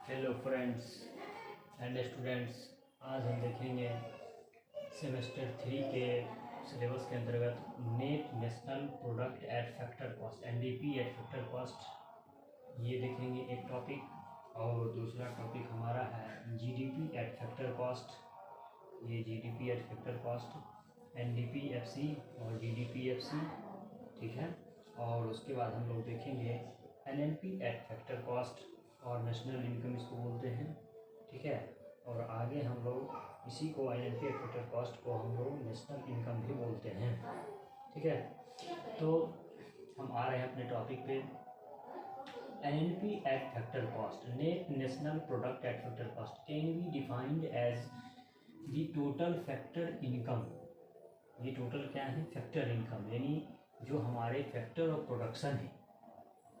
Hello friends and students. आज हम देखेंगे सेमेस्टर 3 के सिलेबस के अंतर्गत net national product at factor cost NDP at factor cost. ये देखेंगे एक टॉपिक और दूसरा टॉपिक हमारा है जीडीपी एट फैक्टर कॉस्ट। ये GDP at factor cost NDP FC और जीडीपी एफसी, ठीक है। और उसके बाद हम लोग देखेंगे एनएनपी एट फैक्टर कॉस्ट और नेशनल इनकम इसको बोलते हैं, ठीक है। और आगे हम लोग इसी को एनएनपी एट फैक्टर कॉस्ट को हम लोग नेशनल इनकम भी बोलते हैं, ठीक है। तो हम आ रहे हैं अपने टॉपिक पे। NNP at factor cost net national product at factor cost can be defined as the total factor income. ये टोटल क्या है? फैक्टर इनकम, यानी जो हमारे फैक्टर ऑफ प्रोडक्शन है,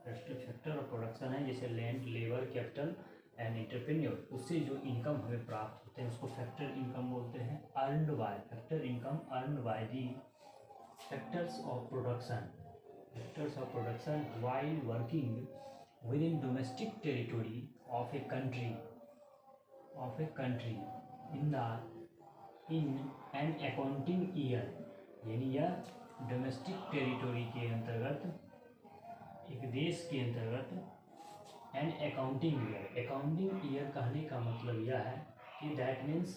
फैक्टर ऑफ प्रोडक्शन है, जैसे land, labour, capital and entrepreneur, उससे जो इनकम हमें प्राप्त होते हैं उसको फैक्टर इनकम बोलते हैं। Earned by factor income earned by the factors of production while working with in domestic territory of a country in an accounting year, यानी यह डोमेस्टिक टेरिटोरी के अंतर्गत, एक देश के अंतर्गत एन अकाउंटिंग ईयर कहने का मतलब यह है कि दैट मीन्स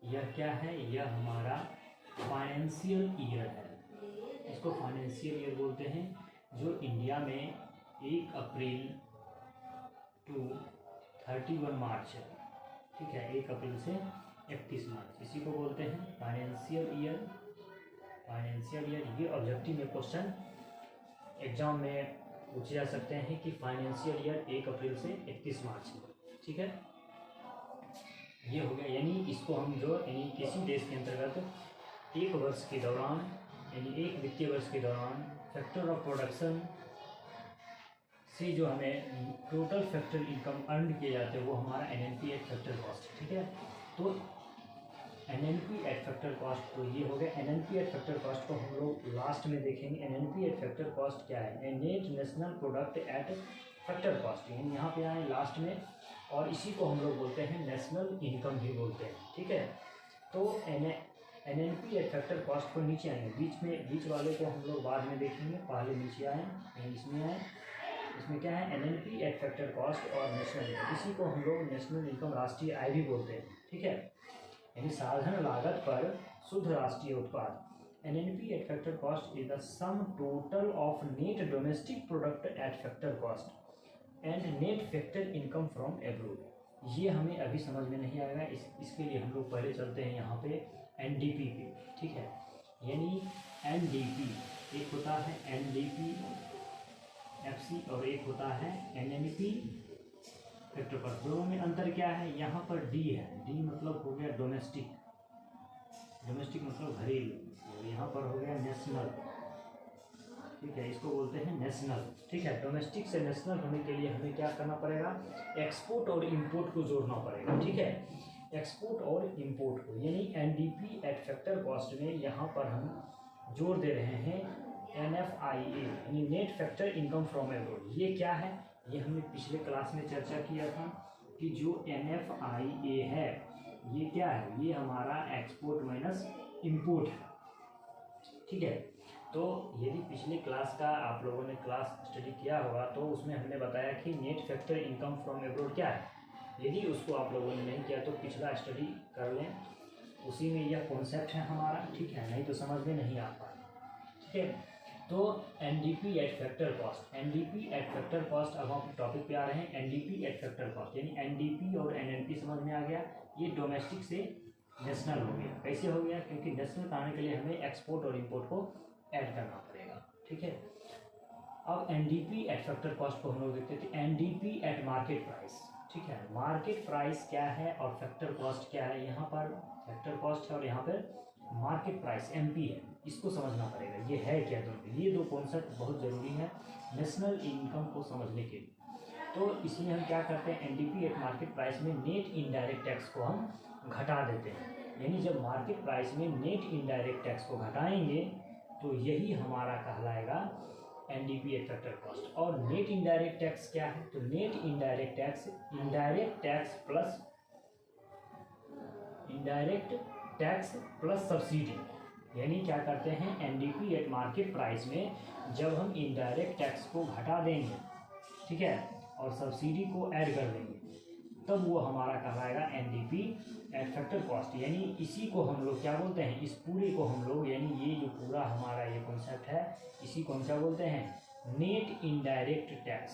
यह क्या है? यह हमारा फाइनेंशियल ईयर है। इसको फाइनेंशियल ईयर बोलते हैं, जो इंडिया में 1 अप्रैल टू 31 मार्च है, ठीक है। 1 अप्रैल से 31 मार्च, इसी को बोलते हैं फाइनेंशियल ईयर। ये ऑब्जेक्टिव में क्वेश्चन एग्जाम में पूछे जा सकते हैं कि फाइनेंशियल ईयर 1 अप्रैल से 31 मार्च में, ठीक है। ये हो गया, यानी इसको हम यानी किसी देश के अंतर्गत 1 वर्ष के दौरान, यानी 1 वित्तीय वर्ष के दौरान फैक्टर ऑफ प्रोडक्शन से जो हमें टोटल फैक्टर इनकम अर्न किए जाते हैं वो हमारा एनएनपी एट फैक्टर कॉस्ट, ठीक है। तो एनएनपी एट फैक्टर कॉस्ट, तो ये हो गया एनएनपी एट फैक्टर कॉस्ट को हम लोग लास्ट में देखेंगे। एनएनपी एट फैक्टर कॉस्ट क्या है? Net national product at factor cost, यानी यहाँ पे आए लास्ट में, और इसी को हम लोग बोलते हैं नेशनल इनकम भी बोलते हैं, ठीक है। तो एनएनपी एट फैक्टर कॉस्ट को नीचे आएंगे, बीच वाले को हम लोग बाद में देखेंगे, पहले नीचे आए, इसमें आए। इसमें क्या है? एनएनपी एट फैक्टर कॉस्ट और नेशनल इनकम, इसी को हम लोग नेशनल इनकम, राष्ट्रीय आय भी बोलते हैं, ठीक है। यानी साधन लागत पर शुद्ध राष्ट्रीय उत्पाद। NNP at factor cost is the sum total of net domestic product at factor cost and net factor income from abroad. ये हमें अभी समझ में नहीं आएगा, इसके लिए हम लोग पहले चलते हैं यहाँ पे एनडीपी पे, ठीक है। यानी एनडीपी, एक होता है एनडीपी एफसी और एक होता है एनएनपी फैक्टर कॉस्ट। दोनों में अंतर क्या है? यहाँ पर डी है, डी मतलब हो गया डोमेस्टिक मतलब घरेलू, और यहाँ पर हो गया नेशनल, ठीक है। इसको बोलते हैं नेशनल, ठीक है। डोमेस्टिक से नेशनल होने के लिए हमें क्या करना पड़ेगा? एक्सपोर्ट और इंपोर्ट को जोड़ना पड़ेगा, ठीक है। एक्सपोर्ट और इंपोर्ट को, यानी एनडीपी एट फैक्टर कॉस्ट में यहाँ पर हम जोड़ दे रहे हैं NFIA, यानी net factor income from abroad. ये क्या है? ये हमने पिछले क्लास में चर्चा किया था कि जो NFIA है ये क्या है? ये हमारा एक्सपोर्ट माइनस इंपोर्ट है, ठीक है। तो यदि पिछले क्लास का आप लोगों ने क्लास स्टडी किया होगा तो उसमें हमने बताया कि net factor income from abroad क्या है। यदि उसको आप लोगों ने नहीं किया तो पिछला स्टडी कर लें, उसी में यह कॉन्सेप्ट है हमारा, ठीक है। नहीं तो समझ में नहीं आ पाए, ठीक है। तो एनडीपी एट फैक्टर कॉस्ट, अब हम टॉपिक पे आ रहे हैं एनडीपी एट फैक्टर कॉस्ट, यानी एनडीपी और एनएनपी समझ में आ गया। ये डोमेस्टिक से नेशनल हो गया। कैसे हो गया? क्योंकि नेशनल कराने के लिए हमें एक्सपोर्ट और इंपोर्ट को ऐड करना पड़ेगा, ठीक है। अब एनडीपी एट फैक्टर कॉस्ट को हम लोग देखते थे एनडीपी एट मार्केट प्राइस, ठीक है। मार्केट प्राइस क्या है और फैक्टर कॉस्ट क्या है? यहाँ पर फैक्टर कॉस्ट है और यहाँ पर मार्केट प्राइस एमपी है, इसको समझना पड़ेगा। ये है क्या? ये दो कॉन्सेप्ट बहुत ज़रूरी है नेशनल इनकम को समझने के लिए। तो इसमें हम क्या करते हैं? एनडीपी एट मार्केट प्राइस में नेट इनडायरेक्ट टैक्स को हम घटा देते हैं, यानी जब मार्केट प्राइस में नेट इनडायरेक्ट टैक्स को घटाएंगे तो यही हमारा कहलाएगा एनडीपी एट फैक्टर कॉस्ट। और नेट इनडायरेक्ट टैक्स क्या है? तो net indirect tax plus subsidy. यानी क्या करते हैं, एनडीपी एट मार्केट प्राइस में जब हम इनडायरेक्ट टैक्स को घटा देंगे, ठीक है, और सब्सिडी को ऐड कर देंगे, तब वो हमारा कहलाएगा एनडीपी एट फैक्टर कॉस्ट। यानी इसी को हम लोग क्या बोलते हैं, इस पूरे को हम लोग, यानी ये जो पूरा हमारा ये कॉन्सेप्ट है, इसी को हम क्या बोलते हैं, नेट इनडायरेक्ट टैक्स।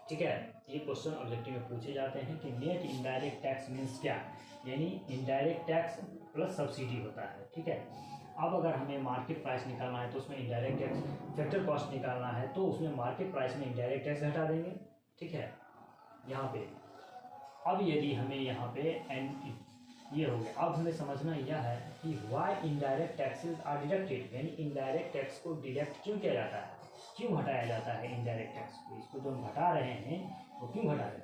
ठीक है, ये क्वेश्चन ऑब्जेक्टिव में पूछे जाते हैं कि नेट इनडायरेक्ट टैक्स मीन्स क्या, यानी इनडायरेक्ट टैक्स प्लस सब्सिडी होता है। ठीक है, अब अगर हमें मार्केट प्राइस निकालना है तो उसमें इनडायरेक्ट टैक्स फैक्टर कॉस्ट निकालना है तो उसमें मार्केट प्राइस में इनडायरेक्ट टैक्स घटा देंगे। ठीक है, यहाँ पे अब यदि हमें यहाँ पे ये हो गया। अब हमें समझना यह है कि why indirect taxes are deducted, यानी इनडायरेक्ट टैक्स को डिडक्ट क्यों किया जाता है, क्यों घटाया जाता है इनडायरेक्ट टैक्स को। इसको जो हम घटा रहे हैं वो क्यों घटा रहे हैं,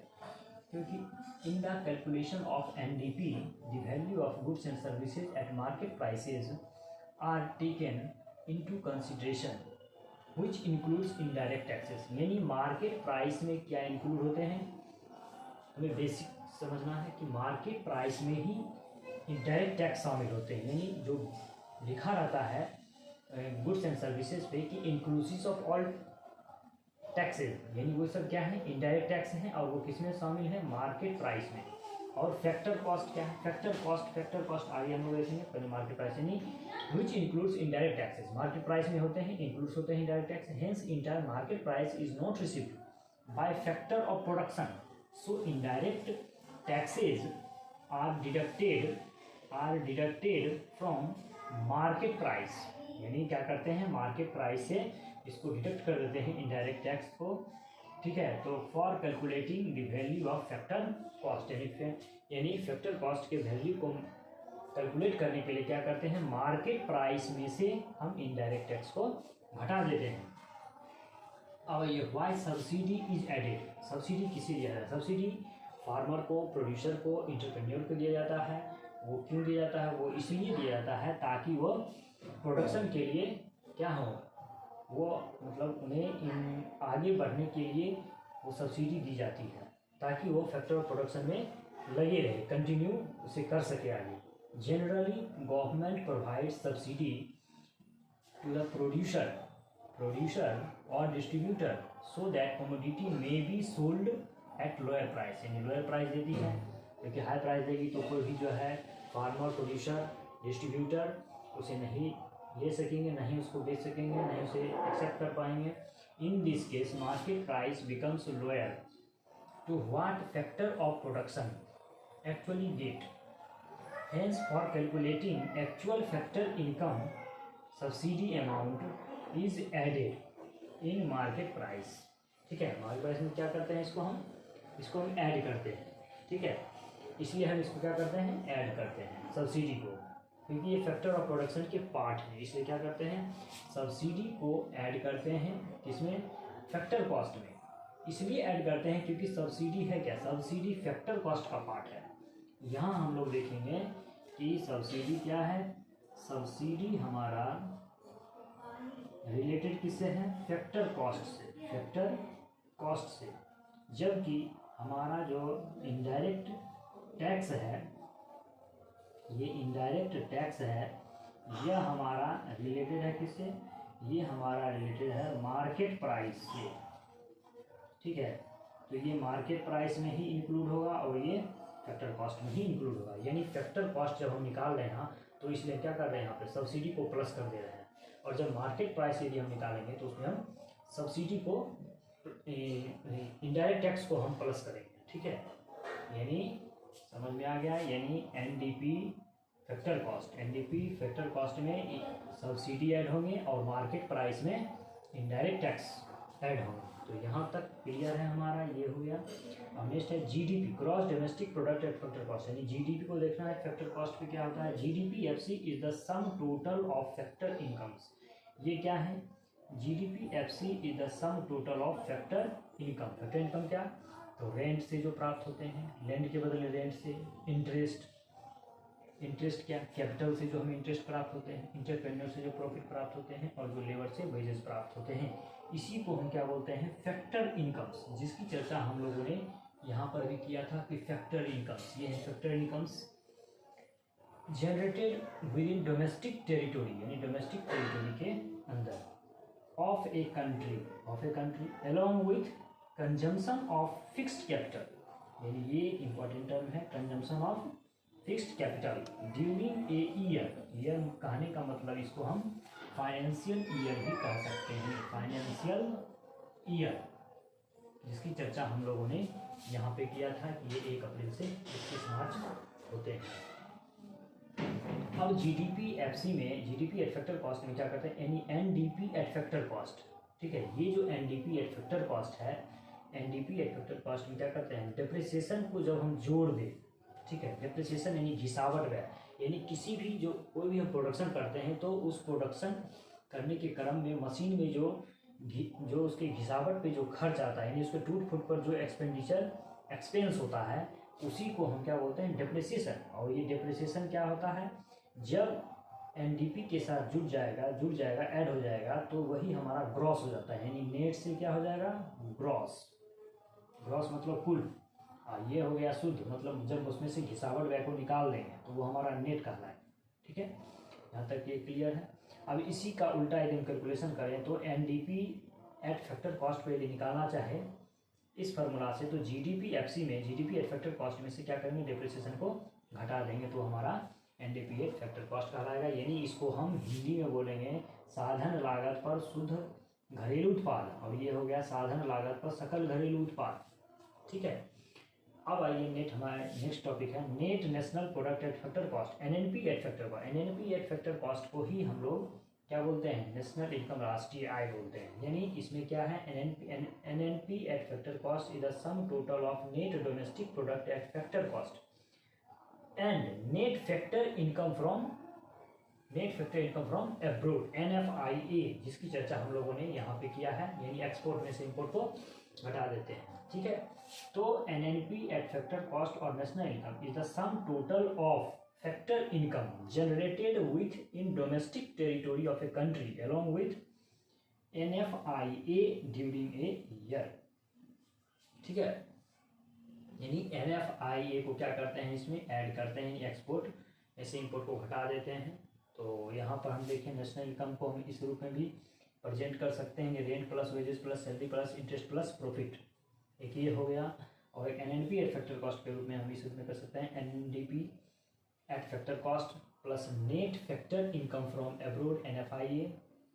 क्योंकि in the calculation of NDP the value of goods and services at market prices are taken into consideration which includes indirect taxes. यानी मार्केट प्राइस में क्या इंक्लूड होते हैं, हमें बेसिक समझना है कि मार्केट प्राइस में ही इनडायरेक्ट टैक्स शामिल होते हैं। यानी जो लिखा रहता है गुड्स एंड सर्विसेज पे कि इंक्लूसिव ऑफ ऑल टैक्सेस, यानी वो सब क्या है, इनडायरेक्ट टैक्स हैं, और वो किस में शामिल है, मार्केट प्राइस में। और फैक्टर कॉस्ट क्या है, फैक्टर कॉस्ट आगे हम लोग देखेंगे, पहले मार्केट प्राइस यानी which includes indirect taxes. Market price में होते हैं, इंक्लूड्स होते हैं indirect tax. Hence entire market price is not received by factor of production, so indirect taxes are deducted from market price. यानी क्या करते हैं, मार्केट प्राइस से इसको डिडक्ट कर देते हैं इनडायरेक्ट टैक्स को। ठीक है, तो for calculating the value of factor cost, यानी फैक्टर कॉस्ट के वैल्यू को कैलकुलेट करने के लिए क्या करते हैं, मार्केट प्राइस में से हम इनडायरेक्ट टैक्स को घटा देते हैं। अब ये why subsidy is added, subsidy किसे दिया जाता है, सब्सिडी फार्मर को, प्रोड्यूसर को, इंटरप्रेन्योर को दिया जाता है। वो क्यों दिया जाता है, वो इसलिए दिया जाता है ताकि वो प्रोडक्शन के लिए क्या हो, वो मतलब उन्हें आगे बढ़ने के लिए वो सब्सिडी दी जाती है, ताकि वो फैक्टर ऑफ प्रोडक्शन में लगे रहे, कंटिन्यू उसे कर सके आगे। Generally government provide subsidy to the producer और distributor so that commodity may be sold at lower price, यानी लोअर प्राइस देती है, क्योंकि हाई प्राइस देगी तो कोई भी जो है फार्मर, प्रोड्यूसर, डिस्ट्रीब्यूटर उसे नहीं ले सकेंगे, नहीं उसको बेच सकेंगे, नहीं उसे एक्सेप्ट कर पाएंगे। In this case market price becomes lower to what factor of production actually get. Hence for calculating actual factor income subsidy amount is added in market price. ठीक है, मार्केट प्राइस में क्या करते हैं, इसको हम ऐड करते हैं। ठीक है, इसलिए हम इसको क्या करते हैं, ऐड करते हैं सब्सिडी को, क्योंकि ये फैक्टर ऑफ प्रोडक्शन के पार्ट है, इसलिए क्या करते हैं, सब्सिडी को ऐड करते हैं किसमें, फैक्टर कॉस्ट में। इसलिए ऐड करते हैं क्योंकि सब्सिडी है क्या, सब्सिडी फैक्टर कॉस्ट का पार्ट है। यहाँ हम लोग देखेंगे कि सब्सिडी क्या है, सब्सिडी हमारा रिलेटेड किससे है, फैक्टर कॉस्ट से, जबकि हमारा जो इनडायरेक्ट टैक्स है, ये इनडायरेक्ट टैक्स है, यह हमारा रिलेटेड है किससे, ये हमारा रिलेटेड है मार्केट प्राइस से। ठीक है, तो ये मार्केट प्राइस में ही इंक्लूड होगा और ये फैक्टर कॉस्ट में ही इंक्लूड होगा। यानी फैक्टर कॉस्ट जब हम निकाल रहे हैं ना, तो इसलिए क्या कर रहे हैं, यहाँ पे सब्सिडी को प्लस कर दे रहे हैं, और जब मार्केट प्राइस यदि हम निकालेंगे तो उसमें हम सब्सिडी को, इनडायरेक्ट टैक्स को हम प्लस करेंगे। ठीक है, यानी समझ में आ गया, यानी एनडीपी फैक्टर कॉस्ट में सब्सिडी ऐड होंगे और मार्केट प्राइस में इनडायरेक्ट टैक्स ऐड होंगे। तो यहाँ तक क्लियर है हमारा, ये हो गया। अब नेक्स्ट है GDP, gross domestic product at factor cost, यानी जीडीपी को देखना है फैक्टर कॉस्ट पे क्या होता है। GDP FC is the sum total of factor incomes. ये क्या है, GDP FC is the sum total of factor income. Factor income क्या, तो रेंट से जो प्राप्त होते हैं, लैंड के बदले रेंट से, इंटरेस्ट, इंटरेस्ट क्या, कैपिटल से जो हमें इंटरेस्ट प्राप्त होते हैं, इंटरप्रेन्योर से जो प्रॉफिट प्राप्त होते हैं, और जो लेबर से वेजेस प्राप्त होते हैं, इसी को हम क्या बोलते हैं, फैक्टर इनकम्स, जिसकी चर्चा हम लोगों ने यहाँ पर भी किया था कि फैक्टर इनकम्स, ये है factor incomes generated with in domestic territory, यानी डोमेस्टिक टेरिटोरी के अंदर of a country along with consumption of fixed capital, यानी ये इंपॉर्टेंट टर्म है, consumption of fixed capital during a year कहने का मतलब इसको हम फाइनेंशियल ईयर भी कह सकते हैं, फाइनेंशियल ईयर, जिसकी चर्चा हम लोगों ने यहाँ पे किया था कि ये 1 अप्रैल से 31 मार्च होते हैं। अब GDP-FC में, GDP एट फैक्टर कॉस्ट में क्या करते हैं, यानी NDP एट फैक्टर कॉस्ट, ठीक है। ये जो NDP एट फैक्टर कॉस्ट है, NDP एट फैक्टर कॉस्ट में क्या करते हैं, डिप्रिसिएशन को जब हम जोड़ दें, ठीक है, डिप्रिसिएशन यानी घिसावट व्यय, यानी किसी भी जो कोई भी हम प्रोडक्शन करते हैं तो उस प्रोडक्शन करने के क्रम में मशीन में जो उसके घिसावट पे जो खर्च आता है, यानी उसके टूट फूट पर जो एक्सपेंस होता है, उसी को हम क्या बोलते हैं, डिप्रिसिएशन। और ये डिप्रिसिएशन क्या होता है, जब NDP के साथ जुड़ जाएगा, ऐड हो जाएगा, तो वही हमारा ग्रॉस हो जाता है, यानी नेट से क्या हो जाएगा, ग्रॉस मतलब कुल, ये हो गया शुद्ध, मतलब जब उसमें से घिसावट व्यय को निकाल देंगे तो वो हमारा नेट कहलाए, ठीक है। यहाँ तक ये क्लियर है। अब इसी का उल्टा यदि हम कैलकुलेशन करें तो NDP एट फैक्टर कॉस्ट को यदि निकालना चाहे इस फार्मूला से, तो GDP-FC में, GDP एट फैक्टर कॉस्ट में से क्या करेंगे, डिप्रिसिएशन को घटा देंगे, तो हमारा NDP एट फैक्टर कॉस्ट कहलाएगा। यानी इसको हम हिंदी में बोलेंगे साधन लागत पर शुद्ध घरेलू उत्पाद, और ये हो गया साधन लागत पर सकल घरेलू उत्पाद, ठीक है। अब आइए हमारा नेक्स्ट टॉपिक है net national product at factor cost, NNP eight factor cost. NNP eight factor cost को ही हम लोग क्या बोलते हैं, नेशनल इनकम, राष्ट्रीय आय बोलते हैं। यानी इसमें क्या है, NNP eight factor cost is the sum total of net domestic product at factor cost and net factor income from abroad, NFIA, जिसकी चर्चा हम लोगों ने यहाँ पे किया है, यानी एक्सपोर्ट में से इंपोर्ट को घटा देते हैं, ठीक है। तो NNP एट फैक्टर कॉस्ट और national income is the sum total of factor income generated with in domestic territory of a country along with NFIA during a year, ठीक है। यानी NFIA को क्या करते हैं, इसमें ऐड करते हैं, एक्सपोर्ट ऐसे इंपोर्ट को घटा देते हैं। तो यहाँ पर हम देखें नेशनल इनकम को हम इस रूप में भी प्रेजेंट कर सकते हैं, rent plus wages plus salary plus interest plus profit, एक ये हो गया। और एक NNP एट फैक्टर कॉस्ट के रूप में हम इस रूप में कर सकते हैं, NDP at factor cost plus net factor income from abroad, NFIA,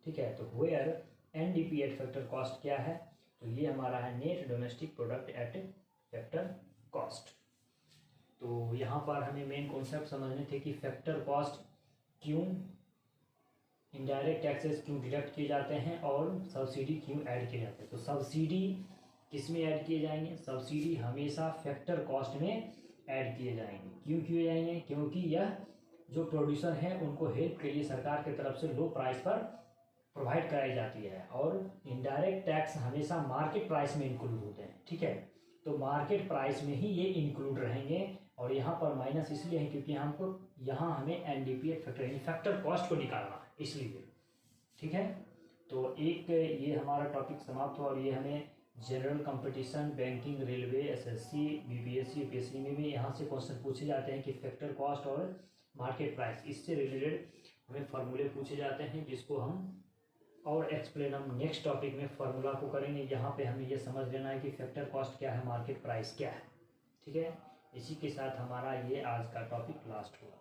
ठीक है। तो where NDP at factor cost क्या है, तो ये हमारा है net domestic product at factor cost. तो यहाँ पर हमें मेन कॉन्सेप्ट समझने थे कि फैक्टर कॉस्ट क्यों, इनडायरेक्ट टैक्सेस क्यों डिडक्ट किए जाते हैं, और सब्सिडी क्यों ऐड किए जाते हैं। तो सब्सिडी किस में ऐड किए जाएंगे, सब्सिडी हमेशा फैक्टर कॉस्ट में ऐड किए जाएंगे। क्यों किए जाएंगे, क्योंकि यह जो प्रोड्यूसर हैं उनको हेल्प के लिए सरकार की तरफ से लो प्राइस पर प्रोवाइड कराई जाती है, और इनडायरेक्ट टैक्स हमेशा मार्केट प्राइस में इंक्लूड होते हैं, ठीक है। तो मार्केट प्राइस में ही ये इंक्लूड रहेंगे, और यहाँ पर माइनस इसलिए है क्योंकि यहाँ हमें NDP एट फैक्टर यानी फैक्टर कॉस्ट को निकालना है, इसलिए, ठीक है। तो एक ये हमारा टॉपिक समाप्त हुआ, और ये हमें general competition, banking, railway, SSC, BPSC, UPSC में भी यहाँ से क्वेश्चन पूछे जाते हैं कि फैक्टर कॉस्ट और मार्केट प्राइस, इससे रिलेटेड हमें फार्मूले पूछे जाते हैं, जिसको हम और एक्सप्लेन हम नेक्स्ट टॉपिक में फार्मूला को करेंगे। यहाँ पे हमें ये समझ लेना है कि फैक्टर कॉस्ट क्या है, मार्केट प्राइस क्या है, ठीक है। इसी के साथ हमारा ये आज का टॉपिक लास्ट हुआ।